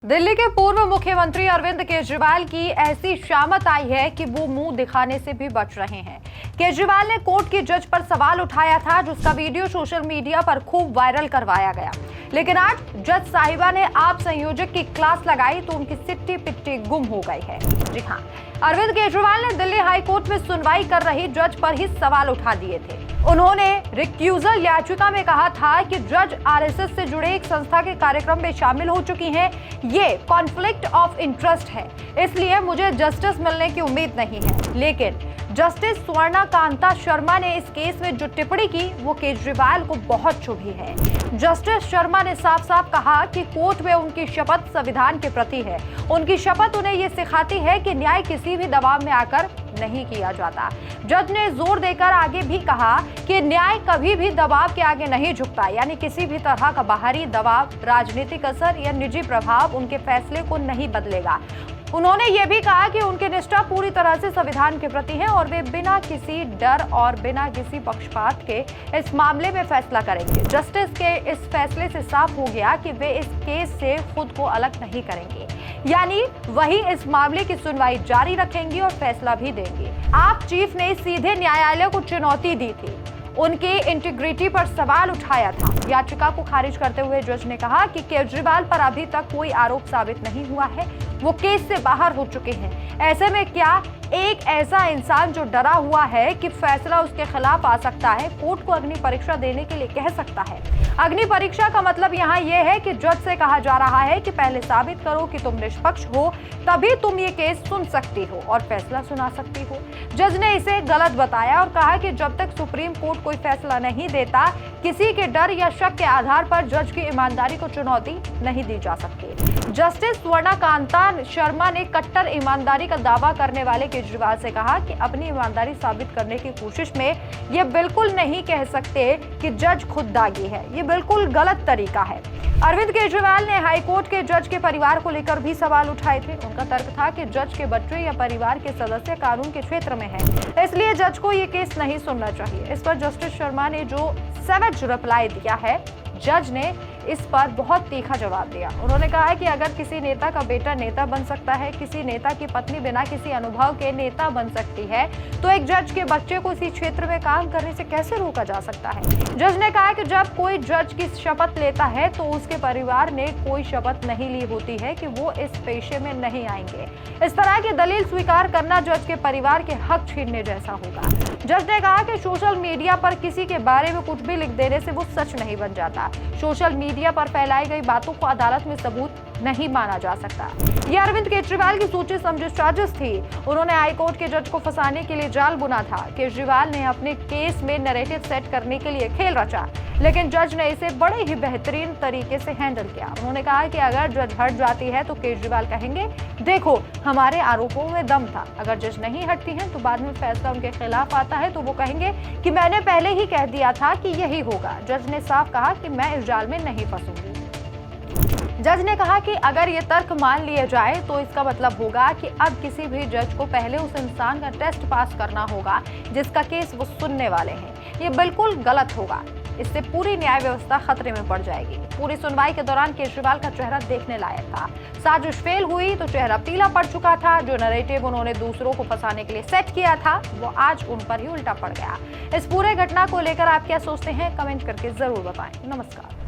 दिल्ली के पूर्व मुख्यमंत्री अरविंद केजरीवाल की ऐसी शामत आई है कि वो मुंह दिखाने से भी बच रहे हैं। केजरीवाल ने कोर्ट की जज पर सवाल उठाया था, जिसका वीडियो सोशल मीडिया पर खूब वायरल करवाया गया। लेकिन आज जज साहिबा ने आप संयोजक की क्लास लगाई तो उनकी सिट्टी पिट्टी गुम हो गई है। जी हाँ, अरविंद केजरीवाल ने दिल्ली हाई कोर्ट में सुनवाई कर रही जज पर ही सवाल उठा दिए थे। उन्होंने रिक्यूजल याचिका में कहा था कि जज आरएसएस से जुड़े एक संस्था के कार्यक्रम में शामिल हो चुकी हैं। ये कॉन्फ्लिक्ट ऑफ इंटरेस्ट है, इसलिए मुझे जस्टिस मिलने की उम्मीद नहीं है। लेकिन जस्टिस स्वर्णा कांता शर्मा ने इस केस में जो टिप्पणी की वो केजरीवाल को बहुत चुभी है। जस्टिस शर्मा ने साफ साफ कहा कि कोर्ट में उनकी शपथ संविधान के प्रति है। उनकी शपथ उन्हें ये सिखाती है कि न्याय किसी भी दबाव में आकर नहीं किया जाता। जज ने जोर देकर आगे भी कहा कि न्याय कभी भी दबाव के आगे नहीं झुकता, यानी किसी भी तरह का बाहरी दबाव, राजनीतिक असर या निजी प्रभाव उनके फैसले को नहीं बदलेगा। उन्होंने ये भी कहा कि उनकी निष्ठा पूरी तरह से संविधान के प्रति है और वे बिना किसी डर और बिना किसी पक्षपात के इस मामले में फैसला करेंगे। जस्टिस के इस फैसले से साफ हो गया कि वे इस केस से खुद को अलग नहीं करेंगे, यानी वही इस मामले की सुनवाई जारी रखेंगी और फैसला भी देंगे। आप चीफ ने सीधे न्यायालय को चुनौती दी थी, उनके इंटीग्रिटी पर सवाल उठाया था। याचिका को खारिज करते हुए जज ने कहा कि केजरीवाल पर अभी तक कोई आरोप साबित नहीं हुआ है, वो केस से बाहर हो चुके हैं। ऐसे में क्या एक ऐसा इंसान जो डरा हुआ है कि फैसला उसके खिलाफ आ सकता है, कोर्ट को अग्नि परीक्षा देने के लिए कह सकता है? अग्नि परीक्षा का मतलब यहाँ यह है कि जज से कहा जा रहा है कि पहले साबित करो कि तुम निष्पक्ष हो, तभी तुम ये केस सुन सकती हो और फैसला सुना सकती हो। जज ने इसे गलत बताया और कहा कि जब तक सुप्रीम कोर्ट कोई फैसला नहीं देता, किसी के डर या शक के आधार पर जज की ईमानदारी को चुनौती नहीं दी जा सकती। जस्टिस स्वर्णा कांता शर्मा ने कट्टर ईमानदारी का दावा करने वाले केजरीवाल से कहा कि अपनी ईमानदारी साबित करने की कोशिश में ये बिल्कुल नहीं कह सकते कि जज खुद दागी है। ये बिल्कुल गलत तरीका है। अरविंद केजरीवाल ने हाईकोर्ट के जज के परिवार को लेकर भी सवाल उठाए थे। उनका तर्क था कि जज के बच्चे या परिवार के सदस्य कानून के क्षेत्र में हैं, इसलिए जज को ये केस नहीं सुनना चाहिए। इस पर जस्टिस शर्मा ने जो सैवेज रिप्लाई दिया है, जज ने इस पर बहुत तीखा जवाब दिया। उन्होंने कहा कि अगर किसी नेता का बेटा नेता बन सकता है, किसी नेता की पत्नी बिना किसी अनुभव के नेता बन सकती है, तो एक जज के बच्चे को इसी क्षेत्र में काम करने से कैसे रोका जा सकता है? जज ने कहा कि जब कोई जज की शपथ लेता है तो उसके परिवार ने कोई शपथ नहीं ली होती है कि वो इस पेशे में नहीं आएंगे। इस तरह की दलील स्वीकार करना जज के परिवार के हक छीनने जैसा होगा। जज ने कहा कि सोशल मीडिया पर किसी के बारे में कुछ भी लिख देने से वो सच नहीं बन जाता। सोशल मीडिया पर फैलाई गई बातों को अदालत में सबूत नहीं माना जा सकता। ये अरविंद केजरीवाल की सोची समझी साजिश थी। उन्होंने हाईकोर्ट के जज को फंसाने के लिए जाल बुना था। केजरीवाल ने अपने केस में नैरेटिव सेट करने के लिए खेल रचा, लेकिन जज ने इसे बड़े ही बेहतरीन तरीके से हैंडल किया। उन्होंने कहा कि अगर जज हट जाती है तो केजरीवाल कहेंगे, देखो हमारे आरोपों में दम था। अगर जज नहीं हटती हैं तो बाद में फैसला उनके खिलाफ आता है तो वो कहेंगे कि मैंने पहले ही कह दिया था कि यही होगा। जज ने साफ कहा कि मैं इस जाल में नहीं फंसूंगी। जज ने कहा कि अगर ये तर्क मान लिया जाए तो इसका मतलब होगा कि अब किसी भी जज को पहले उस इंसान का टेस्ट पास करना होगा जिसका केस वो सुनने वाले हैं। ये बिल्कुल गलत होगा। इससे पूरी न्याय व्यवस्था खतरे में पड़ जाएगी। पूरी सुनवाई के दौरान केजरीवाल का चेहरा देखने लायक था। साजिश फेल हुई तो चेहरा पीला पड़ चुका था। जो नैरेटिव उन्होंने दूसरों को फंसाने के लिए सेट किया था वो आज उन पर ही उल्टा पड़ गया। इस पूरे घटना को लेकर आप क्या सोचते हैं, कमेंट करके जरूर बताएं। नमस्कार।